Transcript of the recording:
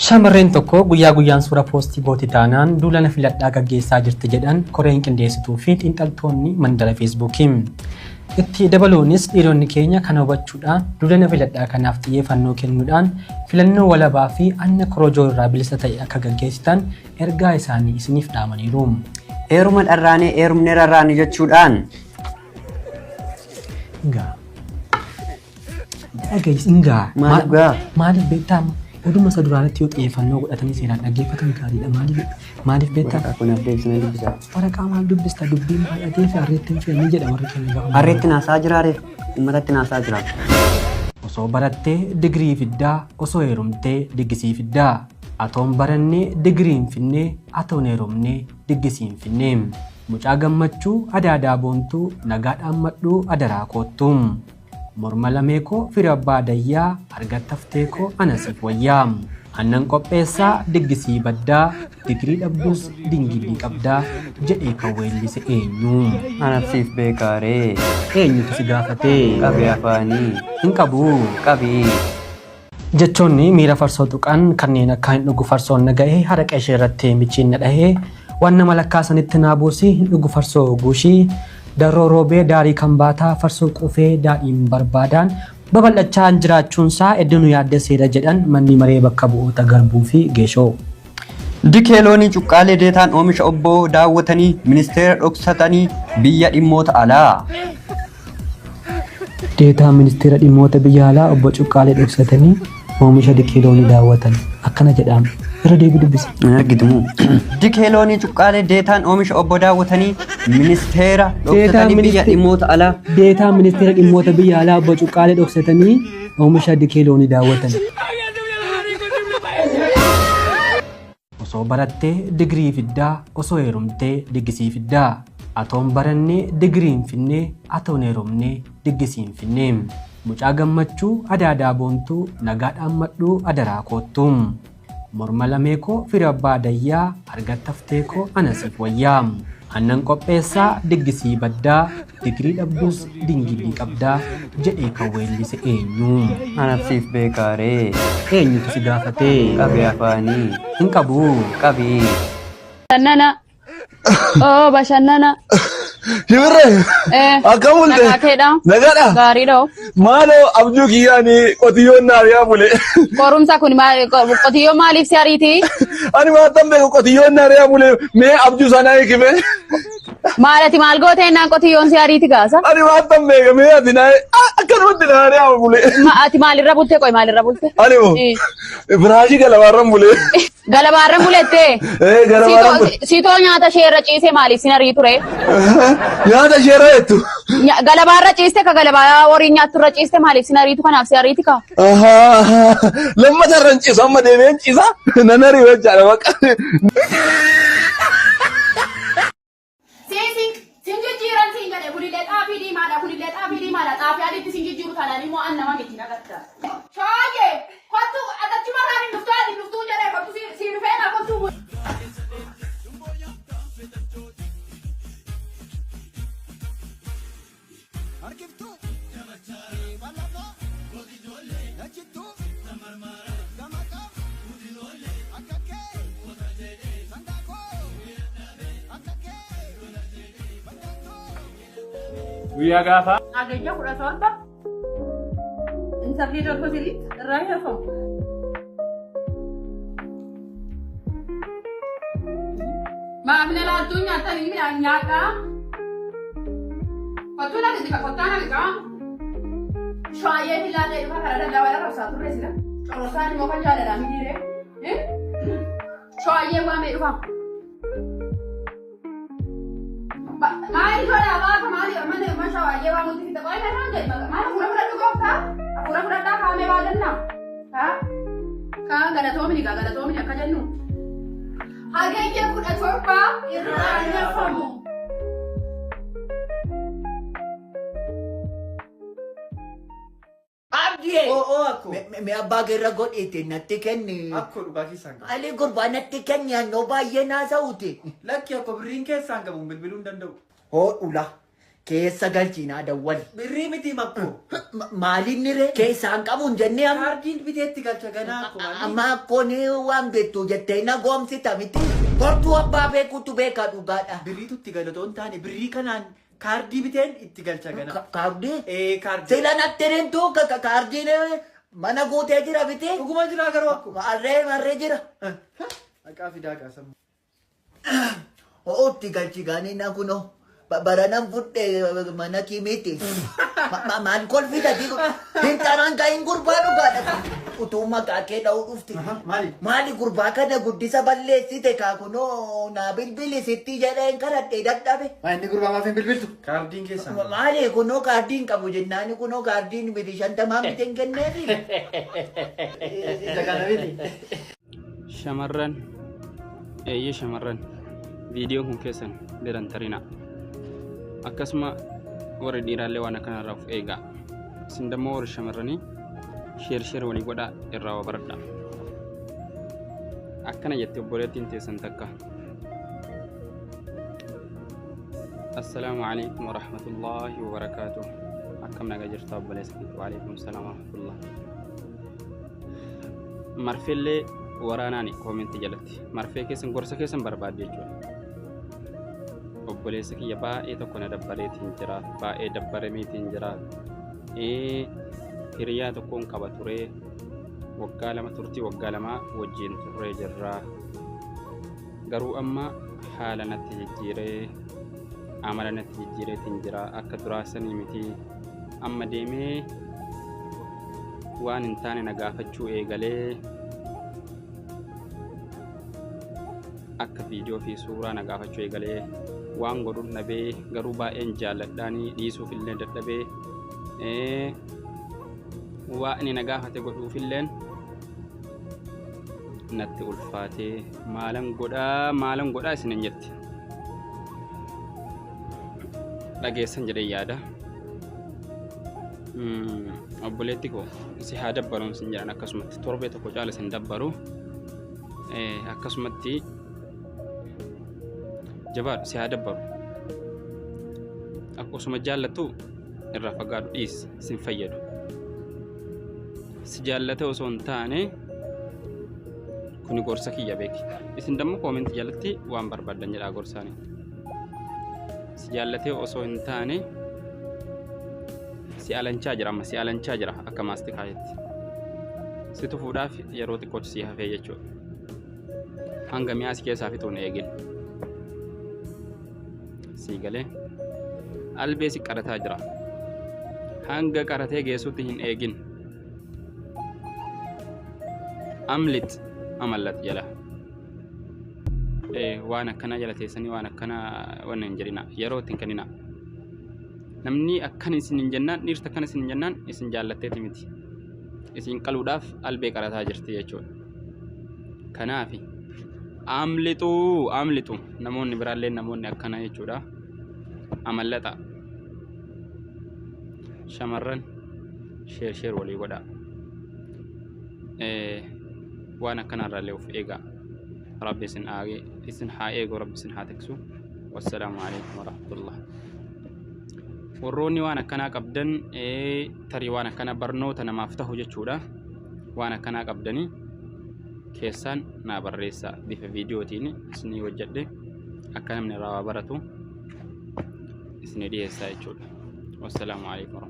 Shamarreen tokko guyyaa guyyaan suura poostii gootii taanaan duulana filadhaa gaggeessaa jirti jedhan koreen qindeessituu fi xiinxaltoonni mandara feesbuukii. Itti dabaluunis dhiironni keenya kana hubachuudhaan duulana filadhaa kanaaf xiyyeeffannoo kennuudhaan filannoo walabaa fi anna korojoo irraa bilisa ta'e akka gaggeessitan ergaa isaanii isiniif dhaamaniiru. Heeruma dharraanee heerumni rarraanii jechuudhaan. Maaliif beektamu? Oduma saduraanatti yoo xiyyeeffannoo godhatanii seeraan dhaggeeffatan gaariidha. Maaliif beektaa? Kun abdeessina dubbisa. Waraqaa maal dubbista? Dubbiin baay'atee fi harreettiin fe'anii jedha warri keenya gahu. Harreetti naasaa jiraare uummatatti naasaa jira. Osoo barattee digirii fiddaa, osoo heerumtee diggisii fiddaa. Atoon barannee digiriin finnee, atoon heerumnee diggisiin finnee. Mucaa gammachuu adaadaa boontuu nagaadhaan madhuu adaraa koottuu. Morma lameekoo fira abbaa dayyaa argattaftee koo anasiif wayyaa. Annan qopheessaa diggisii baddaa digirii dhabdus dingilii qabdaa jedhee kan weellise eenyu. Anasiif beekaaree. Eenyutu si gaafatee? Qabee afaanii. Hin qabuu. Qabii. Jechoonni miira farsoo tuqan kanneen akka hin dhugu farsoon nagahee haraqa ishee irratti michiin nadhahee waan nama lakkaasanitti naabuusii hin dhugu farsoo guushii. Daroo roobee daarii kan baataa farsoo qufee daadhiin barbaadaan babal'achaan jiraachuunsaa hedduu nu yaaddeesseera jedhan manni maree bakka bu'oota garbuu fi geeshoo. Dikeeloonii cuqqaalee deetaan oomisha obboo daawwatanii ministeera dhoksatanii biyya dhimmoota alaa. Deetaan ministeera dhimmoota biyya alaa obbo Cuqqaalee dhoksatanii oomisha dikeeloonii daawwatan akkana jedhama. Irra deebii dubbisi. Argitumu. Dikeeloonii cuqqaalee deetaan oomisha obbo daawwatanii ministeera dhoksatanii biyya dhimmoota alaa. Deetaan ministeera dhimmoota biyya alaa obbo Cuqqaalee dhoksatanii oomisha dikeeloonii daawwatan. Osoo barattee digirii fiddaa, osoo heerumtee diggisii fiddaa. Atoon barannee digiriin finnee, atoon heerumnee diggisiin finnee. Mucaa gammachuu adaadaa boontuu nagaadhaan madhuu adaraa koottuu. Morma lameekoo fira abbaa dayyaa argattaftee koo anasiif wayyaa. Annan qopheessaa diggisii baddaa digirii dhabdus dingilii qabdaa jedhee kan weellise eenyu. Anasiif beekaaree. Eenyutu si gaafatee? Qabee afaanii. Hin qabuu. Qabii. Bashannana. Oh, bashannana. Shibirre. Akka multe. Nagaadha. Gaariidha. Maaloo abjuu kiyyaani qotiyyoon naariyaa bule. Qorumsa kun qotiyyoo maaliif si ariiti? Ani maatan beeku qotiyyoon naariyaa bule mee abjuu sanaa hiikime. Maalati maal goote ennaan qotiyyoon si ariiti gaasa? Ani maatan beeka mee ati naa akkanumatti naariyaa bule. Ati maalirra bulte qoy maalirra bulte? Ani moo firaashii galabaarran bule. Galabaarran bulettee? Galabaarran bule. Siitoo nyaata ishee irra ciisee maaliif sin ariitu ree? Nyaata ishee irra jettu. Galabaarra ciiste ka galabaa horii nyaattu irra ciiste maaliif sin ariitu kanaaf si ariiti ka? Lammata irra hin ciisu amma deemee hin ciisa. Nan ari'u jechaadha baqa. Sinjijjiiran siin jedhe kulillee xaafii diimaadha kulillee xaafii diimaadha xaafii adiitti sinjijjiiru taanaan immoo an nama miti nagarta. Shaaye kottu adachuma irraa hin dhuftu ati dhuftuu jedhee kottu si dhufee na kottu. Guyyaa gaafa. Agayya kudha torba. Intarneet tokko sirriitti irraa hir'afamu. Maamila laattuu nyaatanii midhaan nyaadhaa. Kottuu naqisi ka kottaa naqisa. Shaayyee fillaa ta'e dhufa karaa dallaa wala rabsaa turre sila. Corosaan immoo kan jaaladhaa miidhee. Shaayyee waamee dhufa. Maali jola baaka maali mana masha waje wa muti kita koi na nje mana pura dugo ka pura da ka me wadan na ha ka gala to mini akka jennu hagayya kudha torba irraa famu Abdi akku me abba gerra godhite natti kenni Akku dhugaa keessaan qabu. ali gurba natti kenni no baay'ee naa sa'uti Lakki akka birriin keessaan qabu bilbiluu hin danda'u. hoo ula keessa galchiinaa dawwal. Birrii miti makko. Maaliin nire keessaan qabuun jennee amma. Kaardiin biteetti galcha ganaa akkuma. Amma akkoon waan beektu jettee na goomsita miti. Kortuu abbaa beekutu beekaa dhugaadha. Birriitu itti galatoon taane birrii kanaan kaardii biteen itti galcha ganaa. Kaardii? Kaardii. Sila nattireentu kaardiin mana guutee jira bitee. Dhuguma jira garuu akkuma. Marree jira. Haqaa fidaa qaasamu. Itti galchi gaanii na kunoo. Baranan fudhee mana kimiiti. Maal kolfita hintaraan kaa'in gurbaa dhugaadha. Utuu maqaa kee dha'uu dhufti. Maali gurbaa kana guddisa balleessite kaakunoo naa bilbili sitti jedheen kadhadhee dadhabe. Inni gurbaa maaf hin bilbiltu? Kaardiin keessaa. Maali kunoo kaardiin qabu jennaani kunoo kaardiin bili 50 biteen kenneefi. Isa kana miti. Shamarran eeyyee shamarran viidiyoon kun keessan biran tarina. Akkasuma warri dhiiraallee waan akkanarraa of eegaa. Isin dammoo warri shamarranii sheer walii godhaa irraa waa baradha. Akkana jettee obboleettiin teessan takka. Assalaamu alaikum wa rahmatullaahi wa barakaatuh. Akkam nagaa jirta obboleessa. Wa alaikum salaam wa rahmatullah. Marfeellee waraanaani koomentii jalatti. Marfee keessan gorsa keessan barbaadde jechuudha. Obboleessa kiyya baay'ee tokko na dabbareetiin jira, baay'ee dabbaremeetiin jira. Hiriyaa tokkoon qaba ture, waggaa 2 turtii waggaa 2 wajjin turree jirra. Garuu amma haala natti jijjiiree, amala natti jijjiireetiin jira. Akka duraasanii miti. Amma deemee waan hin taane na gaafachuu eegalee akka viidiyoo fi suuraa na gaafachuu eegalee waan godhuun dhabee garuu baay'een jaalladhaanii dhiisuuf illee dadhabee waan inni na gaafate godhuufillee natti ulfaatee maalan godhaa isinin jetti. Dhageessan jedhee yaada. Obboleetti koo si haa dabbaruun sin jedhan akkasumatti torbee tokko caala sin dabbaru akkasumatti jabaadhu si haa dabbaru. Akkasuma jaallattu irraa fagaadhu dhiis sin fayyadu. Si jaallate osoo hin taane kuni gorsa kiyya beeki. Isin dammoo koomentii jalatti waan barbaadan jedhaa gorsaanii. Si jaallatee osoo hin taane si alanchaa jira amma si alanchaa jira akka maastikaayetti. Si tufuudhaaf yeroo xiqqootu si hafee jechuudha. Hanga mi'aa si keessaa fixuun eegin. Si galee albee si qarataa jira. Hanga qaratee geessutti hin eegin. Amlit amallat jala. Waan akkana jala teessanii waan akkana waan hin jedhina yeroo ittiin kennina. Namni akkan isin hin jennaan dhiirta akkan isin hin jennaan isin jaallatteeti miti. Isin qaluudhaaf albee qarataa jirti jechuudha. Kanaaf amlixu namoonni biraallee namoonni akkana jechuudha. Amallata shamarran sheer walii godhaa. Waan akkanarraallee of eegaa. Rabbi isin haa eegu, Rabbi isin haa tiksu. Wassalaamu alaikum warahmatullah. Warroonni waan akkanaa qabdan tarii waan akkana barnoota namaaf ta'u jechuudha. Waan akkanaa qabdanii keessaan naa barreessaa bifa viidiyootiin isinii hojjedhe akka namni irraa baratu isinii dhiyeessaa jechuudha. Wassalaamu alaikum.